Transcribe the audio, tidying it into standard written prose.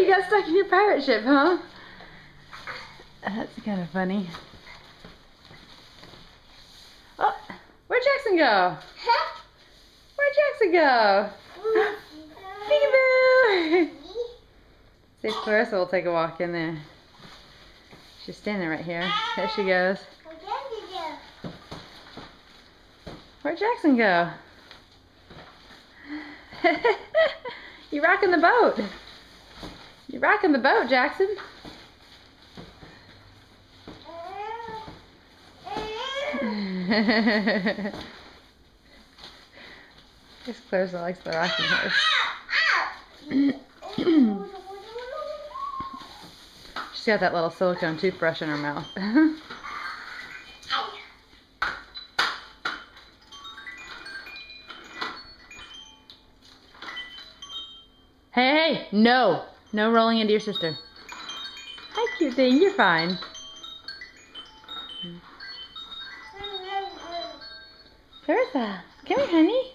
you got stuck in your pirate ship, huh? That's kind of funny. Oh, where'd Jackson go? Where'd Jackson go? Peekaboo! See if Clarissa will take a walk in there. She's standing right here. There she goes. Where'd Jackson go? You rocking the boat. You rocking the boat, Jackson. Guess Clarissa likes the rocking horse. She's got that little silicone toothbrush in her mouth. Hey, no! No rolling into your sister. Hi, cute thing, you're fine. Clarissa, come here, honey.